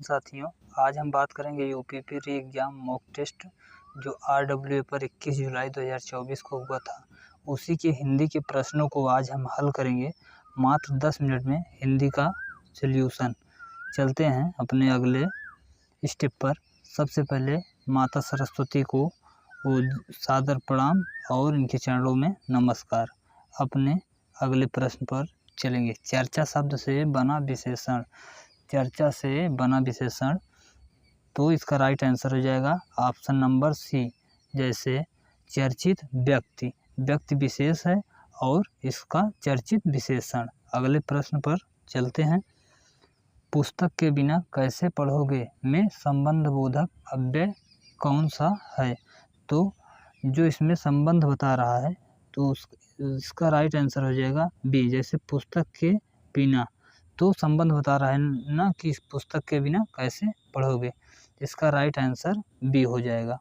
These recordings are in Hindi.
साथियों, आज हम बात करेंगे UPP re exam mock test जो आरडब्ल्यूए पर 21 जुलाई 2024 को हुआ था। उसी के हिंदी के प्रश्नों को आज हम हल करेंगे मात्र 10 मिनट में। हिंदी का सॉल्यूशन। चलते हैं अपने अगले स्टेप पर। सबसे पहले माता सरस्वती को सादर प्रणाम और इनके चरणों में नमस्कार। अपने अगले प्रश्न पर चलेंगे। चर्चा शब्द से बना विशेषण। चर्चा से बना विशेषण, तो इसका राइट आंसर हो जाएगा ऑप्शन नंबर सी। जैसे चर्चित व्यक्ति, व्यक्ति विशेष है और इसका चर्चित विशेषण। अगले प्रश्न पर चलते हैं। पुस्तक के बिना कैसे पढ़ोगे में संबंध बोधक अव्यय कौन सा है? तो जो इसमें संबंध बता रहा है तो इसका राइट आंसर हो जाएगा बी। जैसे पुस्तक के बिना, तो संबंध बता रहा है ना कि इस पुस्तक के बिना कैसे पढ़ोगे। इसका राइट आंसर बी हो जाएगा।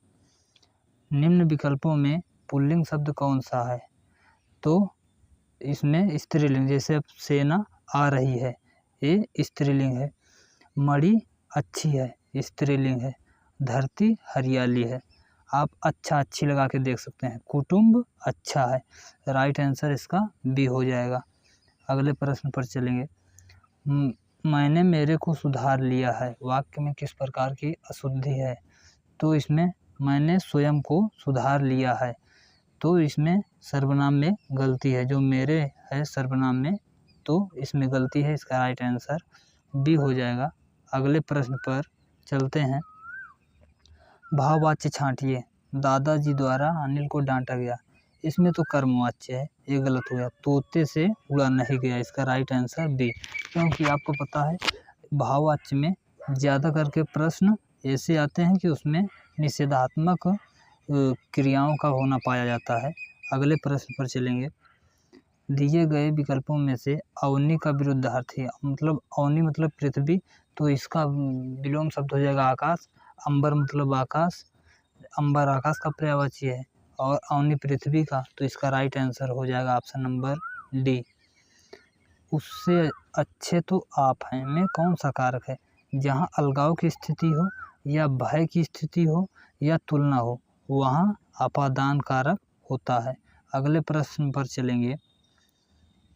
निम्न विकल्पों में पुल्लिंग शब्द कौन सा है? तो इसमें स्त्रीलिंग, जैसे अब सेना आ रही है, ये स्त्रीलिंग है। मणि अच्छी है, स्त्रीलिंग है। धरती हरियाली है। आप अच्छा अच्छी लगा के देख सकते हैं। कुटुंब अच्छा है। राइट आंसर इसका बी हो जाएगा। अगले प्रश्न पर चलेंगे। मैंने मेरे को सुधार लिया है वाक्य में किस प्रकार की अशुद्धि है? तो इसमें मैंने स्वयं को सुधार लिया है, तो इसमें सर्वनाम में गलती है। जो मेरे है सर्वनाम में, तो इसमें गलती है। इसका राइट आंसर बी हो जाएगा। अगले प्रश्न पर चलते हैं। भाववाच्य छांटिए। दादाजी द्वारा अनिल को डांटा गया। इसमें तो कर्मवाच्य है, ये गलत हो गया। तोते से उड़ा नहीं गया। इसका राइट आंसर बी, क्योंकि आपको पता है भाववाच्य में ज़्यादा करके प्रश्न ऐसे आते हैं कि उसमें निषेधात्मक क्रियाओं का होना पाया जाता है। अगले प्रश्न पर चलेंगे। दिए गए विकल्पों में से अवनी का विरुद्धार्थी, मतलब अवनी मतलब पृथ्वी, तो इसका विलोम शब्द हो जाएगा आकाश। अंबर मतलब आकाश, अंबर आकाश का पर्यायवाची है और अवनी पृथ्वी का, तो इसका राइट आंसर हो जाएगा ऑप्शन नंबर डी। उससे अच्छे तो आप हैं में कौन सा कारक है? जहाँ अलगाव की स्थिति हो या भय की स्थिति हो या तुलना हो, वहाँ अपादान कारक होता है। अगले प्रश्न पर चलेंगे।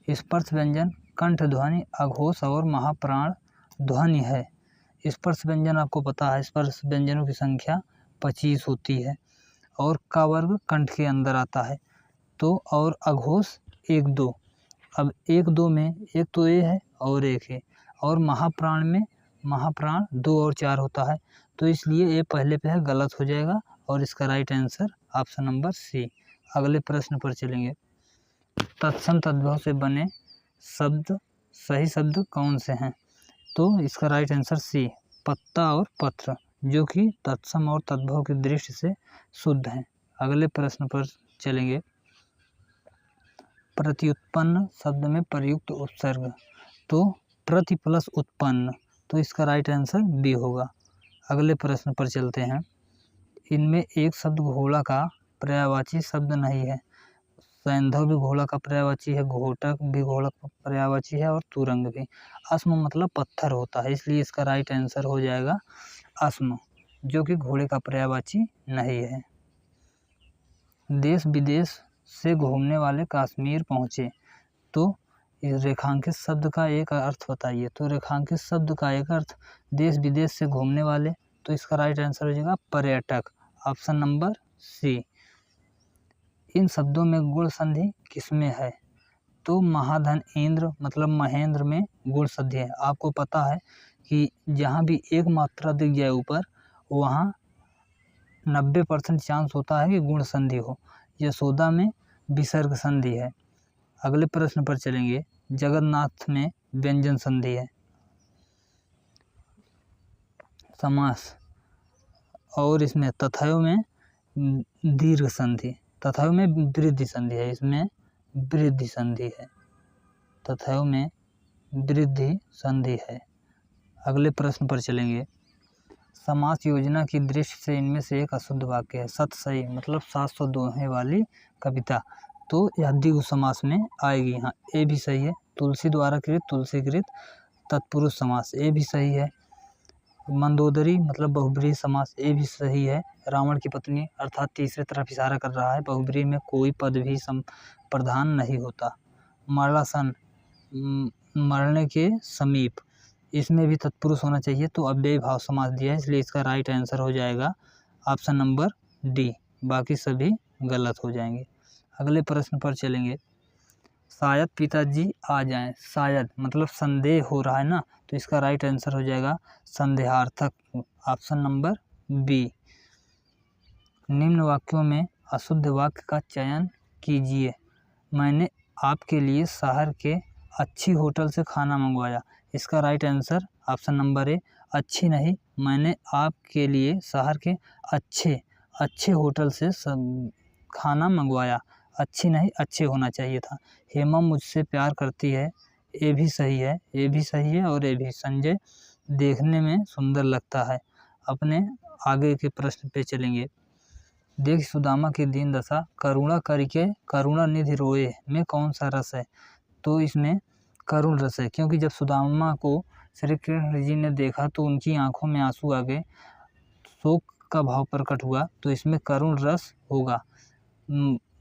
स्पर्श व्यंजन कंठ ध्वनि, अघोष और महाप्राण ध्वनि है। स्पर्श व्यंजन आपको पता है, स्पर्श व्यंजनों की संख्या 25 होती है और का वर्ग कंठ के अंदर आता है। तो और अघोष 1 2। अब 1 2 में एक तो ए है और एक है, और महाप्राण में महाप्राण 2 और 4 होता है, तो इसलिए ये पहले पे है, गलत हो जाएगा और इसका right answer option number C. अगले प्रश्न पर चलेंगे। तत्सम तद्भव से बने शब्द, सही शब्द कौन से हैं? तो इसका राइट आंसर सी, पत्ता और पत्र, जो कि तत्सम और तद्भव की दृष्टि से शुद्ध हैं। अगले प्रश्न पर चलेंगे। प्रत्युत्पन्न शब्द में प्रयुक्त उपसर्ग, तो प्रति प्लस उत्पन्न, तो इसका राइट आंसर बी होगा। अगले प्रश्न पर चलते हैं। इनमें एक शब्द घोड़ा का पर्यायवाची शब्द नहीं है। सैंधव भी घोड़ा का पर्यायवाची है, घोटक भी घोड़ा का पर्यायवाची है और तुरंग भी। अस्म मतलब पत्थर होता है, इसलिए इसका राइट आंसर हो जाएगा अस्म, जो कि घोड़े का पर्यायवाची नहीं है। देश विदेश से घूमने वाले कश्मीर पहुँचे, तो इस रेखांकित शब्द का एक अर्थ बताइए। तो रेखांकित शब्द का एक अर्थ देश विदेश से घूमने वाले, तो इसका राइट आंसर हो जाएगा पर्यटक, ऑप्शन नंबर सी। इन शब्दों में गुण संधि किसमें है? तो महाधन इंद्र मतलब महेंद्र में गुण संधि है। आपको पता है कि जहाँ भी एक मात्रा दिख जाए ऊपर, वहाँ 90% चांस होता है कि गुण संधि हो। यशोदा में विसर्ग संधि है। अगले प्रश्न पर चलेंगे। जगन्नाथ में व्यंजन संधि है। समास, और इसमें तथायो में दीर्घ संधि, तथायो में वृद्धि संधि है, इसमें वृद्धि संधि है, तथायो में वृद्धि संधि है। अगले प्रश्न पर चलेंगे। समास योजना की दृष्टि से इनमें से एक अशुद्ध वाक्य है। सत सही मतलब 700 दोहे वाली कविता, तो यह द्विगु समास में आएगी। हाँ, ए भी सही है। तुलसी द्वारा कृत तुलसीकृत तत्पुरुष समास, ए भी सही है। मंदोदरी मतलब बहुब्रीहि समास, ये भी सही है। रावण की पत्नी अर्थात तीसरे तरफ इशारा कर रहा है। बहुब्रीहि में कोई पद भी प्रधान नहीं होता। मरणासन मरने के समीप, इसमें भी तत्पुरुष होना चाहिए, तो अव्ययी भाव समास दिया है, इसलिए इसका राइट आंसर हो जाएगा ऑप्शन नंबर डी। बाकी सभी गलत हो जाएंगे। अगले प्रश्न पर चलेंगे। शायद पिताजी आ जाएं, शायद मतलब संदेह हो रहा है ना, तो इसका राइट आंसर हो जाएगा संदेहार्थक, ऑप्शन नंबर बी। निम्न वाक्यों में अशुद्ध वाक्य का चयन कीजिए। मैंने आपके लिए शहर के अच्छी होटल से खाना मंगवाया, इसका right answer option number A. अच्छी नहीं, मैंने आपके लिए शहर के अच्छे होटल से खाना मंगवाया। अच्छी नहीं, अच्छे होना चाहिए था। हेमा मुझसे प्यार करती है, ये भी सही है, ये भी सही है और ये भी। संजय देखने में सुंदर लगता है। अपने आगे के प्रश्न पे चलेंगे। देख सुदामा की दीन दशा, करुणा करके करुणा निधि रोए में कौन सा रस है? तो इसमें करुण रस है, क्योंकि जब सुदामा को श्री कृष्ण जी ने देखा तो उनकी आंखों में आंसू आ गए, शोक का भाव प्रकट हुआ, तो इसमें करुण रस होगा।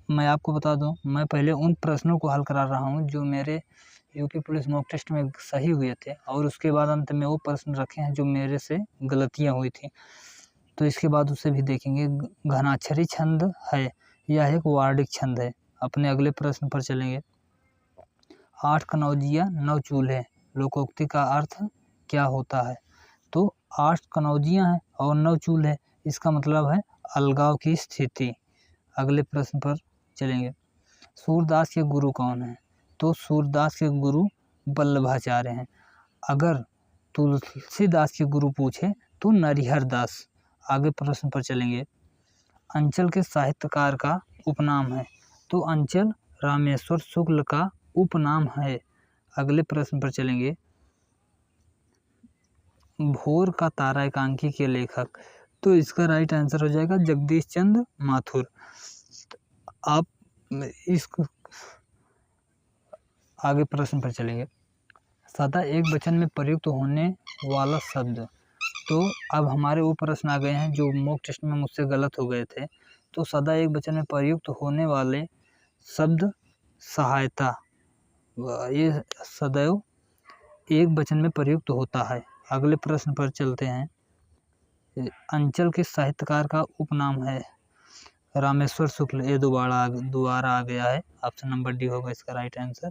मैं आपको बता दूं, मैं पहले उन प्रश्नों को हल करा रहा हूं जो मेरे यूपी पुलिस मॉक टेस्ट में सही हुए थे, और उसके बाद अंत में वो प्रश्न रखे हैं जो मेरे से गलतियां हुई थी, तो इसके बाद उसे भी देखेंगे। घनाक्षरी छंद है, यह एक वार्णिक छंद है। अपने अगले प्रश्न पर चलेंगे। 8 कनौजिया 9 चूल्हे लोकोक्ति का अर्थ क्या होता है? तो 8 कनौजियां हैं और 9 चूल्हे, इसका मतलब है अलगाव की स्थिति। अगले प्रश्न पर चलेंगे। सूरदास के गुरु कौन हैं? तो सूरदास के गुरु वल्लभाचार्य हैं। अगर तुलसीदास के गुरु पूछे तो नरिहर दास। आगे प्रश्न पर चलेंगे। अंचल के साहित्यकार का उपनाम है, तो अंचल रामेश्वर शुक्ल का उपनाम है। अगले प्रश्न पर चलेंगे। भोर का तारा एकांकी के लेखक, तो इसका राइट आंसर हो जाएगा जगदीश चंद्र माथुर। आप इसको आगे प्रश्न पर चलेंगे। सदा एक वचन में प्रयुक्त होने वाला शब्द, तो अब हमारे वो प्रश्न आ गए हैं जो मॉक टेस्ट में मुझसे गलत हो गए थे। तो सदा एक वचन में प्रयुक्त होने वाले शब्द सहायता, ये सदैव एक वचन में प्रयुक्त होता है। अगले प्रश्न पर चलते हैं। अंचल के साहित्यकार का उपनाम है रामेश्वर शुक्ल, ये दोबारा आ गया है, ऑप्शन नंबर डी होगा इसका राइट आंसर।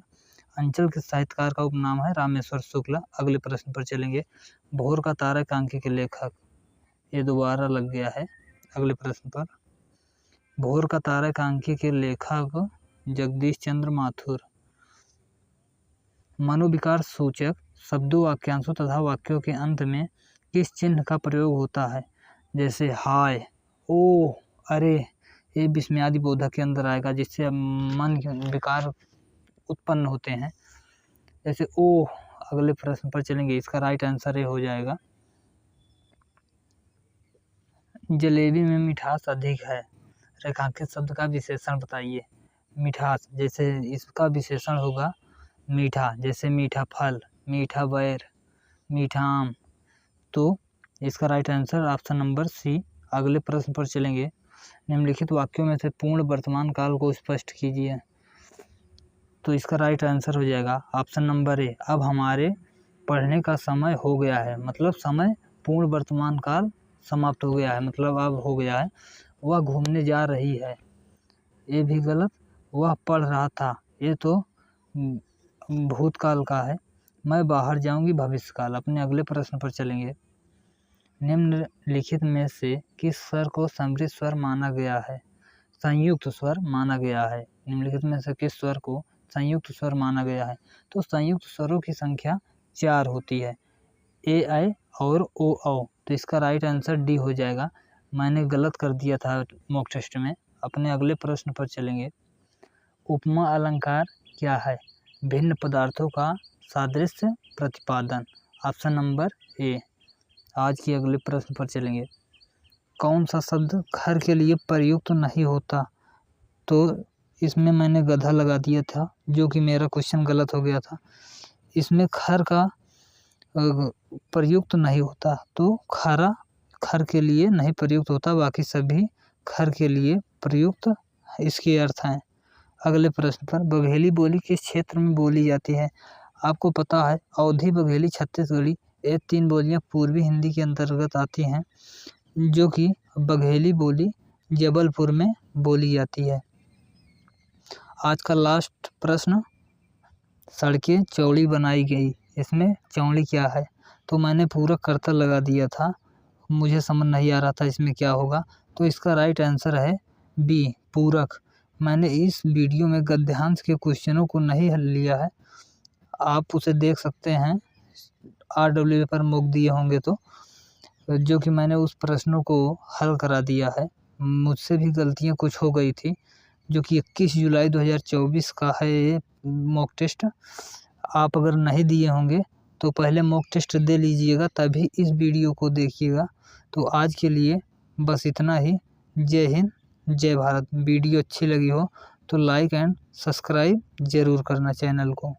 अंचल के साहित्यकार का उपनाम है रामेश्वर शुक्ल। अगले प्रश्न पर चलेंगे। भोर का तारा एकांकी के लेखक, ये दोबारा लग गया है। अगले प्रश्न पर। भोर का तारा एकांकी के लेखक जगदीश चंद्र माथुर। मनोविकार सूचक शब्दों, वाक्यांशों तथा वाक्यों के अंत में किस चिन्ह का प्रयोग होता है? जैसे हाय, ओ, अरे, ये विस्मयादि बोधक के अंदर आएगा, जिससे मन के विकार उत्पन्न होते हैं, जैसे ओ। अगले प्रश्न पर चलेंगे। इसका राइट आंसर ये हो जाएगा जलेबी में मिठास अधिक है। रेखांकित शब्द का विशेषण बताइए। मिठास, जैसे इसका विशेषण होगा मीठा, जैसे मीठा फल, मीठा बैर, मीठा आम, तो इसका right answer option number C. अगले प्रश्न पर चलेंगे। निम्नलिखित वाक्यों में से पूर्ण वर्तमान काल को स्पष्ट कीजिए, तो इसका राइट आंसर हो जाएगा ऑप्शन नंबर ए। अब हमारे पढ़ने का समय हो गया है, मतलब समय पूर्ण वर्तमान काल समाप्त हो गया है, मतलब अब हो गया है। वह घूमने जा रही है, ये भी गलत। वह पढ़ रहा था, ये तो भूतकाल का है। मैं बाहर जाऊंगी, भविष्यकाल। अपने अगले प्रश्न पर चलेंगे। निम्नलिखित में से किस स्वर को समृद्ध स्वर माना गया है? संयुक्त स्वर माना गया है। निम्नलिखित में से किस स्वर को संयुक्त स्वर माना गया है? तो संयुक्त स्वरों की संख्या 4 होती है, ए, ऐ और ओ, औ। तो इसका राइट आंसर डी हो जाएगा। मैंने गलत कर दिया था मॉक टेस्ट में। अपने अगले प्रश्न पर चलेंगे। उपमा अलंकार क्या है? भिन्न पदार्थों का सादृश्य प्रतिपादन, ऑप्शन नंबर ए। आज की अगले प्रश्न पर चलेंगे। कौन सा शब्द घर के लिए प्रयुक्त नहीं होता? तो इसमें मैंने गधा लगा दिया था, जो कि मेरा क्वेश्चन गलत हो गया था। इसमें घर का प्रयुक्त नहीं होता, तो खारा खर के लिए नहीं प्रयुक्त होता, बाकी सभी खर के लिए प्रयुक्त इसके अर्थ हैं। अगले प्रश्न पर, बघेली बोली किस क्षेत्र में बोली जाती है? आपको पता है अवधी, बघेली, छत्तीसगढ़ी ये 3 बोलियां पूर्वी हिंदी के अंतर्गत आती हैं, जो कि बघेली बोली जबलपुर में बोली जाती है। आज का लास्ट प्रश्न, सड़कें चौड़ी बनाई गई, इसमें चौड़ी क्या है? तो मैंने पूरा करतल लगा दिया था, मुझे समझ नहीं आ रहा था इसमें क्या होगा, तो इसका राइट आंसर है बी, पूरक। मैंने इस वीडियो में गद्यांश के क्वेश्चनों को नहीं हल लिया है, आप उसे देख सकते हैं, RWA पर मॉक दिए होंगे तो, जो कि मैंने उस प्रश्नों को हल करा दिया है। मुझसे भी गलतियां कुछ हो गई थी, जो कि 21 जुलाई 2024 का है ये मॉक टेस्ट। आप अगर नहीं दिए होंगे तो पहले मॉक टेस्ट दे लीजिएगा, तभी इस वीडियो को देखिएगा। तो आज के लिए बस इतना ही। जय हिंद, जय भारत। वीडियो अच्छी लगी हो तो लाइक एंड सब्सक्राइब ज़रूर करना चैनल को।